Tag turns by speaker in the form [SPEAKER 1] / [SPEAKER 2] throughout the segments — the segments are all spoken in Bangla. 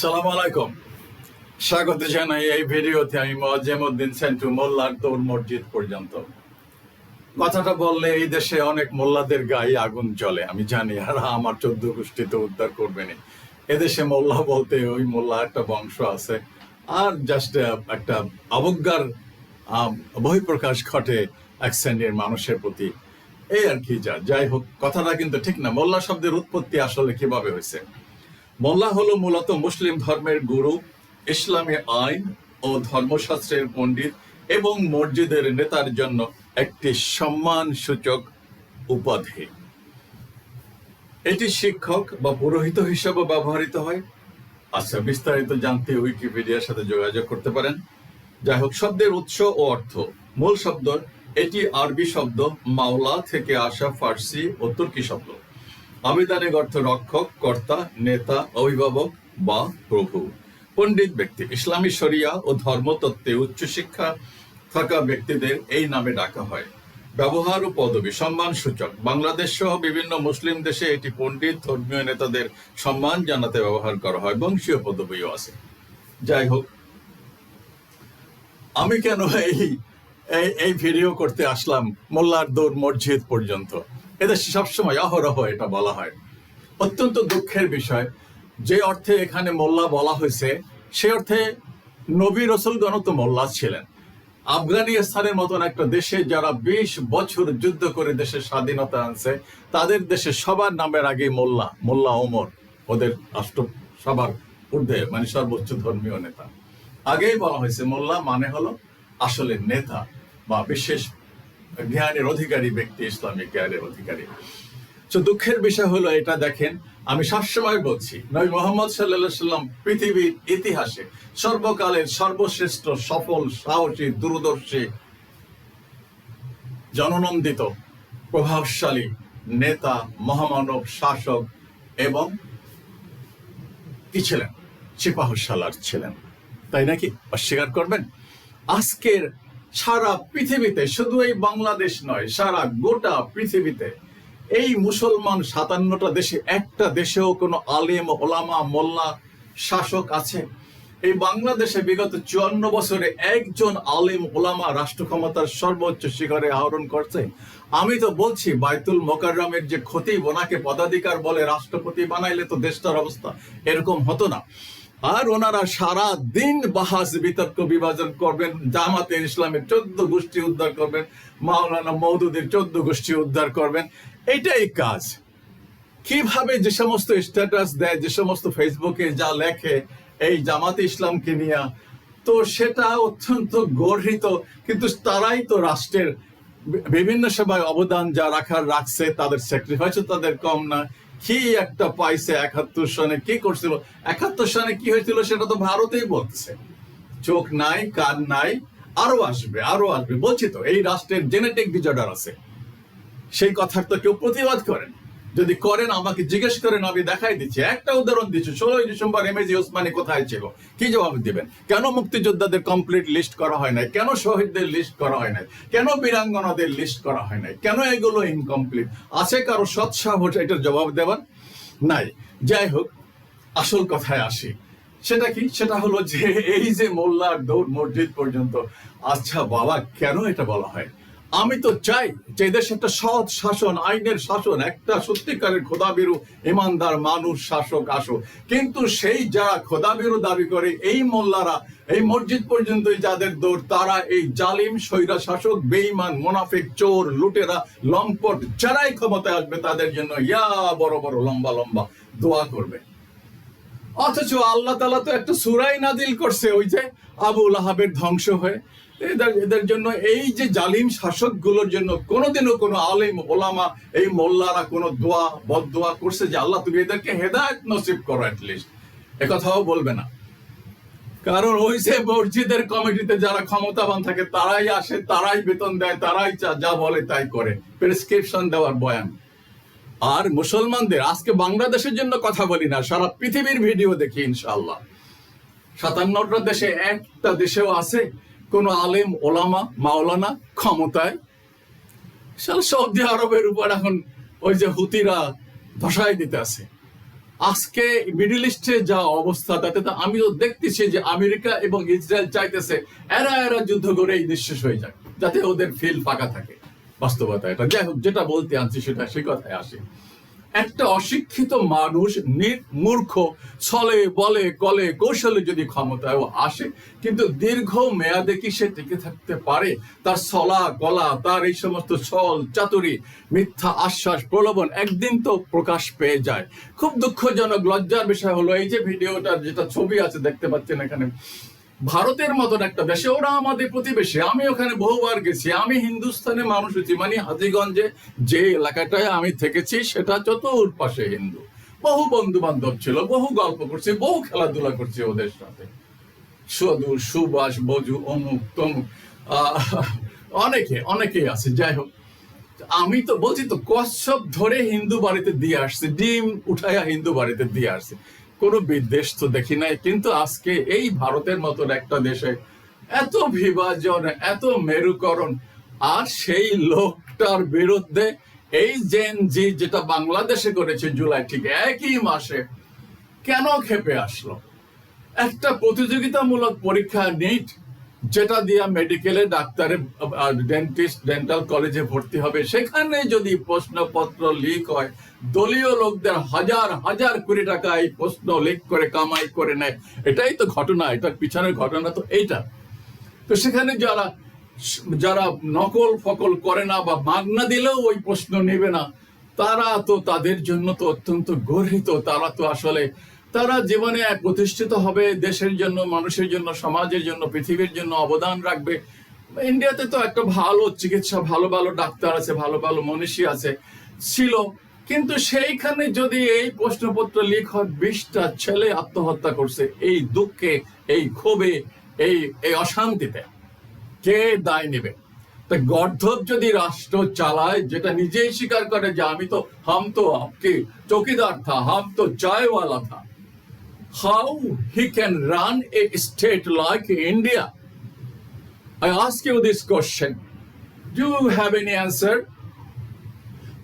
[SPEAKER 1] সালাম আলাইকুম, স্বাগত জানাই এই ভিডিওতে। আমি মোয়াজ্জেমউদ্দিন সেন্টু, মোল্লার দৌড় মসজিদ পর্যন্ত। কথাটা বললে এই দেশে অনেক মোল্লাদের গায়ে আগুন জ্বলে, আমি জানি। আর আমার 14 গোষ্ঠী তো উদ্ধার করবেনি। এদেশে মোল্লা বলতে ওই মোল্লা একটা বংশ আছে, আর জাস্ট একটা অবজ্ঞার বহিঃপ্রকাশ ঘটে এক শ্রেণীর মানুষের প্রতি, এই আর কি। যাই হোক, কথাটা কিন্তু ঠিক না। মোল্লা শব্দের উৎপত্তি আসলে কিভাবে হয়েছে? মোল্লা হলো মূলত মুসলিম ধর্মের গুরু, ইসলামী আইন ও ধর্মশাস্ত্রের পণ্ডিত এবং মসজিদের নেতার জন্য একটি সম্মানসূচক উপাধি। এটি শিক্ষক বা পুরোহিত হিসেবে ব্যবহৃত হয়। আচ্ছা, বিস্তারিত জানতে উইকিপিডিয়ার সাথে যোগাযোগ করতে পারেন। যাই হোক, শব্দের উৎস ও অর্থ। মূল শব্দ এটি আরবি শব্দ মাওলা থেকে আসা ফার্সি ও তুর্কি শব্দ। আবিধানিক অর্থ রক্ষক, কর্তা, নেতা, অভিভাবক বা প্রভু। পণ্ডিত ব্যক্তি, ইসলামী শরিয়া ও ধর্মতত্ত্বে উচ্চশিক্ষা থাকা ব্যক্তিদের এই নামে ডাকা হয়। ব্যবহার ও পদবি, সম্মানসূচক। বাংলাদেশ সহ বিভিন্ন মুসলিম দেশে এটি পণ্ডিত ধর্মীয় নেতাদের সম্মান জানাতে ব্যবহার করা হয়। বংশীয় পদবিও আছে। যাই হোক, আমি কেন এই ভিডিও করতে আসলাম মোল্লার দৌড় মসজিদ পর্যন্ত? এদেশে সবসময় অহরহ এটা বলা হয়। অত্যন্ত দুঃখের বিষয়, যে অর্থে এখানে মোল্লা বলা হয়েছে সে অর্থে নবী রসুলগণ তো মোল্লা ছিলেন। আফগানিস্তানের মতন একটা দেশে যারা 20 বছর যুদ্ধ করে দেশের স্বাধীনতা আনছে, তাদের দেশে সবার নামের আগে মোল্লা, মোল্লা ওমর ওদের রাষ্ট্র সবার ঊর্ধ্বে, মানে সর্বোচ্চ ধর্মীয় নেতা। আগেই বলা হয়েছে মোল্লা মানে হলো আসলে নেতা বা বিশেষ জ্ঞানের অধিকারী ব্যক্তি, ইসলামিক জ্ঞানের অধিকারী। তো দুঃখের বিষয় হলো এটা, দেখেন, আমি সবসময় বলছি নবী মুহাম্মদ সাল্লাল্লাহু আলাইহি সাল্লাম পৃথিবীর ইতিহাসে সর্বকালের সর্বশ্রেষ্ঠ, সফল, সাহসী, দূরদর্শী, জননন্দিত, প্রভাবশালী নেতা, মহামানব, শাসক এবং কি ছিলেন? সিপাহসালার ছিলেন। তাই নাকি? অস্বীকার করবেন? আজকের সারা পৃথিবীতে, শুধু এই বাংলাদেশ নয়, সারা গোটা পৃথিবীতে এই মুসলমান 57টা দেশে একটা দেশেও কোনো আলেম, ওলামা, মোল্লা, শাসক আছে? এই বাংলাদেশে বিগত 54 বছরে একজন আলেম, ওলামা রাষ্ট্র ক্ষমতার সর্বোচ্চ শিখরে আহরণ করছে? আমি তো বলছি, বায়তুল মোকাররমের যে খতিব, ওনাকে পদাধিকার বলে রাষ্ট্রপতি বানাইলে তো দেশটার অবস্থা এরকম হতো না। আর ওনারা সারা দিন বাহাস, বিতর্ক, বিভাজন করবেন। জামাতের ইসলামের 14 গোষ্ঠী উদ্ধার করবেন, মাওলানা মওদুদের 14 গোষ্ঠী উদ্ধার করবেন। এটাই কাজ। কিভাবে যে সমস্ত স্ট্যাটাস দেয়, যে সমস্ত ফেসবুকে যা লেখে এই জামাতে ইসলামকে নিয়ে, তো সেটা অত্যন্ত গর্হিত। কিন্তু তারাই তো রাষ্ট্রের বিভিন্ন সেবায় অবদান যা রাখার রাখছে, তাদের স্যাক্রিফাইসও তাদের কম না। কি একটা পাইছে 71 সনে, কি করছিল 71 সনে, কি হয়েছিল সেটা তো ভারতেই বলতেছে। চোখ নাই, কান নাই, আরো আসবে, আরো আসবে। বলছি তো, এই রাষ্ট্রের জেনেটিক ডিজঅর্ডার আছে। সেই কথার তো কেউ প্রতিবাদ করেন? যদি করেন আমাকে জিজ্ঞেস করেন, আমি দেখাই দিচ্ছি। একটা উদাহরণ দিচ্ছি, 16 ডিসেম্বর এমএজি ওসমানী কোথায় ছিল? কি জবাব দিবেন? কেন মুক্তিযোদ্ধাদের কমপ্লিট লিস্ট করা হয় নাই? কেন শহীদদের লিস্ট করা হয় নাই? কেন বীরাঙ্গনাদের লিস্ট করা হয় নাই? কেন এগুলো ইনকমপ্লিট আছে? কারো সৎসাহস এটার জবাব দেওয়ার নাই। যাই হোক, আসল কথায় আসি। সেটা কি? সেটা হলো যে এই যে মোল্লার দৌড় মসজিদ পর্যন্ত, আচ্ছা বাবা, কেন এটা বলা হয়? আমি তো চাই যে দেশে একটা সৎ শাসন, আইনের শাসন, একটা সত্যিকারের খোদাবিরু ইমানদার মানুষ শাসক আসুক। কিন্তু সেই যারা খোদাবিরু দাবি করে, এই মোল্লারা, এই মসজিদ পর্যন্ত যাদের দৌড়, তারা এই জালিম স্বৈরা শাসক, বেঈমান, মুনাফিক, চোর, লুটেরা, লম্পট যারাই ক্ষমতায় আসবে তাদের জন্য ইয়া বড় বড় লম্বা লম্বা দোয়া করবে। অথচ আল্লাহ তাআলা তো একটা সূরাই নাজিল করছে, ওই যে আবু লাহাবের ধ্বংস হয়ে এদের জন্য, এই যে জালিম শাসক গুলোর জন্য কোনোদিনও কোনো আলেম, ওলামা, এই মোল্লারা কোনো দোয়া বদদোয়া করছে যে আল্লাহ তুমি এদেরকে হেদায়েত নসিব করো? অ্যাটলিস্ট একথাও বলবে না। কারণ ওই যে মসজিদের কমিটিতে যারা ক্ষমতাবান থাকে তারাই আসে, তারাই বেতন দেয়, তারাই যা বলে তাই করে, প্রেসক্রিপশন দেওয়ার বয়ান। আর মুসলমানদের, আজকে বাংলাদেশের জন্য কথা বলি না, সারা পৃথিবীর ভিডিও দেখি ইনশাআল্লাহ, 57টা দেশে একটা দেশেও আছে কোন আলেম, ওলামা, মাওলানা ক্ষমতায়? সৌদি আরবের উপর এখন ওই যে হুতিরা ধসাই দিতে আছে। আজকে মিডল ইস্টে যা অবস্থা, তাতে তো আমি তো দেখতেছি যে আমেরিকা এবং ইসরায়েল চাইতেছে এরা যুদ্ধ করে এই নিঃশেষ হয়ে যায়, যাতে ওদের ফিল্ড ফাঁকা থাকে। বাস্তবতা এটা। যাই হোক, যেটা বলতে আনছি সেটা সে কথায় আসে। একটা অশিক্ষিত মানুষ মূর্খ ছলে বলে কলে কৌশলে যদি ক্ষমতায় আসে, কিন্তু দীর্ঘ মেয়াদে কি সে টিকে থাকতে পারে? তার ছলা গলা, তার এই সমস্ত ছল চাতুরি, মিথ্যা আশ্বাস, প্রলোভন একদিন তো প্রকাশ পেয়ে যায়। খুব দুঃখজনক, লজ্জার বিষয় হলো এই যে ভিডিওটা, যেটা ছবি আছে দেখতে পাচ্ছেন এখানে, ভারতের মতন একটা দেশে, ওরা আমাদের প্রতিবেশী, আমি ওখানে বহুবার গেছি, আমি হিন্দুস্তানে মানুষ হচ্ছি, মানে হাজীগঞ্জে যে এলাকাটায় আমি থেকেছি সেটা চতুর পাশে হিন্দু, বহু বন্ধু বান্ধব ছিল, বহু গল্প করছি, বহু খেলাধুলা করছি ওদের সাথে, সদু সুবাস বজু অমুক তমুক অনেকেই আছে। যাই হোক, আমি তো বলছি তো কচ্ছপ ধরে হিন্দু বাড়িতে দিয়ে আসছে, ডিম উঠাইয়া হিন্দু বাড়িতে দিয়ে আসছে, কোনো বিদ্বেষ তো দেখি নাই। কিন্তু আজকে এই ভারতের মতন একটা দেশে এত বিভাজন, এত মেরুকরণ, আর সেই লোকটার বিরুদ্ধে এই জেন জি যেটা বাংলাদেশে করেছে জুলাই ঠিক একই মাসে, কেন খেপে আসলো? একটা প্রতিযোগিতামূলক পরীক্ষা নিট, যেটা দিয়ে মেডিকেলে ডাক্তারে ডেন্টিস্ট ডেন্টাল কলেজে ভর্তি হবে, সেখানে যদি প্রশ্নপত্র লিক হয়, দলীয় লোকদের হাজার হাজার কোটি টাকা এই প্রশ্ন লিক করে কামাই করে নেয়, এটাই তো ঘটনা, এটার পিছনের ঘটনা তো এইটা। তো সেখানে যারা নকল ফকল করে না বা মাগনা দিলেও ওই প্রশ্ন নেবে না, তারা তো তাদের জন্য তো অত্যন্ত গর্হিত। তারা তো আসলে তারা জীবনে প্রতিষ্ঠিত হবে, দেশের জন্য, মানুষের জন্য, সমাজের জন্য, পৃথিবীর জন্য অবদান রাখবে। ইন্ডিয়াতে তো একটা ভালো চিকিৎসা, ভালো ভালো ডাক্তার আছে, ভালো ভালো মনীষী আছে, ছিল, কিন্তু সেইখানে যদি এই প্রশ্নপত্র লিক হয়, 20টা ছেলে আত্মহত্যা করছে এই দুঃখে, এই ক্ষোভে, এই অশান্তিতে, কে দায় নেবে? তা গর্ধব যদি রাষ্ট্র চালায়, যেটা নিজেই স্বীকার করে যে আমি তো হাম তো আপকে চৌকিদার থা, হাম তো চায়ওয়ালা থা, how he can run a state like India? I ask you this question. Do you have any answer?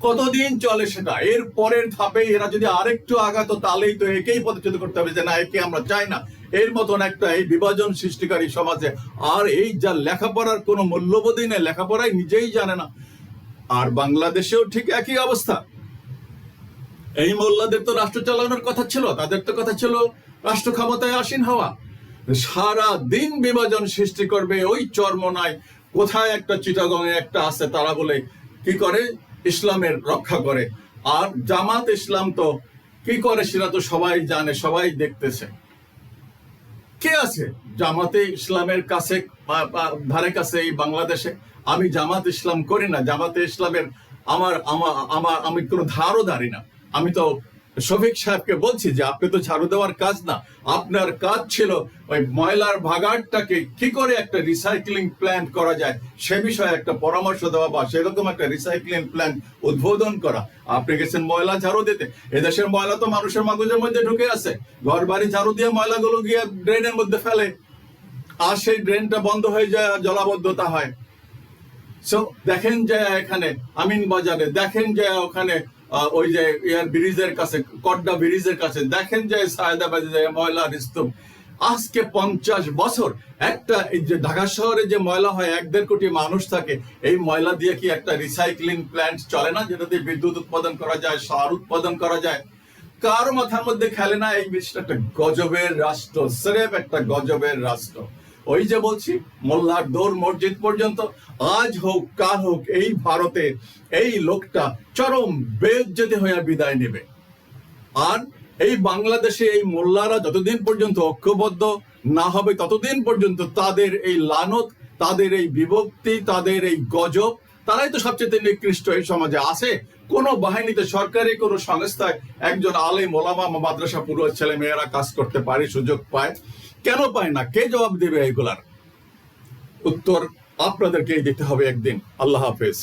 [SPEAKER 1] কতদিন চলে সেটা? এর পরের ধাপে এরা যদি আরেকটু আগাতো, তাহলেই তো একেই পদচ্যুত করতে হবে যে না, একে আমরা চাই না, এর মতন একটা এই বিভাজন সৃষ্টিকারী সমাজে। আর এই যা লেখাপড়ার কোনো মূল্যবোধই নেই, লেখাপড়াই নিজেই জানে না। আর বাংলাদেশেও ঠিক একই অবস্থা। এই মোল্লাদের তো রাষ্ট্র চালানোর কথা ছিল, তাদের তো কথা ছিল রাষ্ট্র ক্ষমতায় আসীন হওয়া। সারা দিন বিভাজন সৃষ্টি করবে। ওই চরমনায় কোথায় একটা চিটাগংয়ে একটা আছে, তারা বলে কি করে ইসলামের রক্ষা করে, আর জামাত ইসলাম তো কি করে সেটা তো সবাই জানে, সবাই দেখতেছে। কে আছে জামাতে ইসলামের কাছে ধারে কাছে এই বাংলাদেশে? আমি জামাত ইসলাম করি না, জামাতে ইসলামের আমি কোনো ধারও ধারি না। আমি তো শফিক সাহেবকে বলছি যে আপনি তো ঝাড়ু দেওয়ার কাজ না, আপনার কাজ ছিল ওই ময়লার ভাগাড়টাকে কি করে একটা রিসাইক্লিং প্ল্যান্ট করা যায় সে বিষয়ে একটা পরামর্শ দেওয়া, বা সেরকম একটা রিসাইক্লিং প্ল্যান্ট উদ্বোধন করা। আপনি গেছেন ময়লা ঝাড়ু দিতে। এদেশের ময়লা তো মানুষের মগজের মধ্যে ঢুকে আছে, ঘর বাড়ি ঝাড়ু দিয়ে ময়লাগুলো গিয়ে ড্রেনের মধ্যে ফেলে, আর সেই ড্রেনটা বন্ধ হয়ে যায়, জলাবদ্ধতা হয়। সো দেখেন যে এখানে আমিন বাজারে, দেখেন যে ওখানে ওই যে ব্রিজের কাছে, কড্ডা ব্রিজের কাছে, দেখেন যে সায়দাবাদে ময়লার স্তূপ। আজকে 50 বছর একটা এই যে ঢাকা শহরে যে ময়লা হয়, 1-1.5 কোটি মানুষ থাকে, এই ময়লা দিয়ে কি একটা রিসাইক্লিং প্ল্যান্ট চলে না, যেটাতে বিদ্যুৎ উৎপাদন করা যায়, সার উৎপাদন করা যায়? কার মাথার মধ্যে খেলে না এই বিষয়টা? একটা গজবের রাষ্ট্র, স্রেফ একটা গজবের রাষ্ট্র। ওই যে বলছি, মোল্লার দৌড় মসজিদ পর্যন্ত। আজ হোক কাল হোক এই ভারতে এই লোকটা চরম বেইজ্জতি হয়ে বিদায় নেবে। আর এই বাংলাদেশে এই মোল্লারা যতদিন পর্যন্ত ঐক্যবদ্ধ না হবে, ততদিন পর্যন্ত তাদের এই লানত, তাদের এই বিভক্তি, তাদের এই গজব, তারাই তো সবচেয়ে নিকৃষ্ট এই সমাজে আছে। কোন বাহিনীতে, সরকারি কোন সংস্থায় একজন আলেম ওলামা মাদ্রাসা পুরো ছেলে মেয়েরা কাজ করতে পারে, সুযোগ পায়? কেন পায় না? কে জবাব দেবে এগুলার? উত্তর আপনাদেরকেই দিতে হবে একদিন। আল্লাহ হাফেজ।